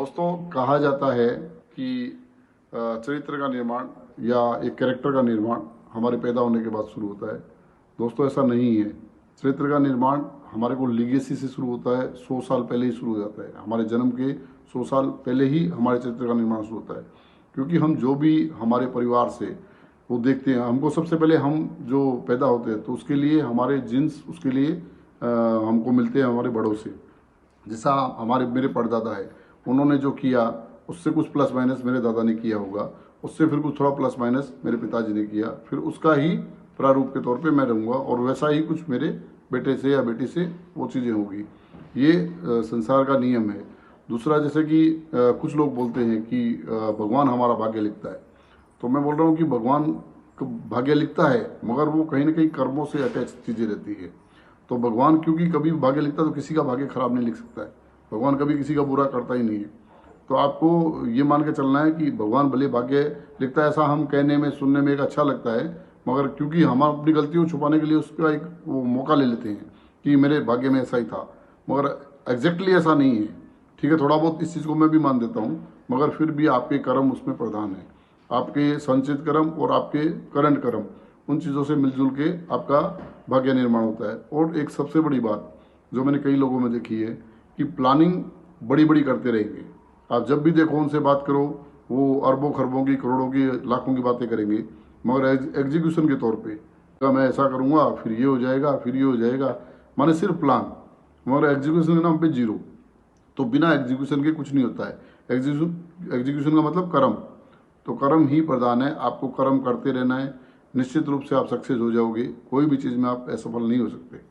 दोस्तों, कहा जाता है कि चरित्र का निर्माण या एक कैरेक्टर का निर्माण हमारे पैदा होने के बाद शुरू होता है। दोस्तों, ऐसा नहीं है। चरित्र का निर्माण हमारे को लीगेसी से शुरू होता है। 100 साल पहले ही शुरू हो जाता है। हमारे जन्म के 100 साल पहले ही हमारे चरित्र का निर्माण शुरू होता है, क्योंकि हम जो भी हमारे परिवार से वो देखते हैं, हमको सबसे पहले हम जो पैदा होते हैं तो उसके लिए हमारे जीन्स उसके लिए हमको मिलते हैं हमारे बड़ों से। जैसा हमारे मेरे परदादा है, उन्होंने जो किया उससे कुछ प्लस माइनस मेरे दादा ने किया होगा, उससे फिर कुछ थोड़ा प्लस माइनस मेरे पिताजी ने किया, फिर उसका ही प्रारूप के तौर पे मैं रहूँगा और वैसा ही कुछ मेरे बेटे से या बेटी से वो चीज़ें होगी। ये संसार का नियम है। दूसरा, जैसे कि कुछ लोग बोलते हैं कि भगवान हमारा भाग्य लिखता है, तो मैं बोल रहा हूँ कि भगवान भाग्य लिखता है, मगर वो कहीं ना कहीं कर्मों से अटैच चीज़ें रहती है। तो भगवान क्योंकि कभी भाग्य लिखता है तो किसी का भाग्य खराब नहीं लिख सकता है। भगवान कभी किसी का बुरा करता ही नहीं है। तो आपको ये मान के चलना है कि भगवान भले भाग्य लिखता है, ऐसा हम कहने में सुनने में एक अच्छा लगता है, मगर क्योंकि हम अपनी गलतियों को छुपाने के लिए उसका एक वो मौका ले लेते हैं कि मेरे भाग्य में ऐसा ही था, मगर एग्जैक्टली ऐसा नहीं है। ठीक है, थोड़ा बहुत इस चीज़ को मैं भी मान देता हूँ, मगर फिर भी आपके कर्म उसमें प्रधान है। आपके संचित कर्म और आपके करंट कर्म, उन चीज़ों से मिलजुल के आपका भाग्य निर्माण होता है। और एक सबसे बड़ी बात जो मैंने कई लोगों में देखी है कि प्लानिंग बड़ी बड़ी करते रहेंगे। आप जब भी देखो उनसे बात करो, वो अरबों खरबों की, करोड़ों की, लाखों की बातें करेंगे, मगर एग्जीक्यूशन के तौर पे मैं ऐसा करूँगा, फिर ये हो जाएगा, फिर ये हो जाएगा, माने सिर्फ प्लान, मगर एग्जीक्यूशन के नाम पे जीरो। तो बिना एग्जीक्यूशन के कुछ नहीं होता है। एग्जीक्यूशन का मतलब कर्म, तो कर्म ही प्रधान है। आपको कर्म करते रहना है, निश्चित रूप से आप सक्सेस हो जाओगे। कोई भी चीज़ में आप असफल नहीं हो सकते।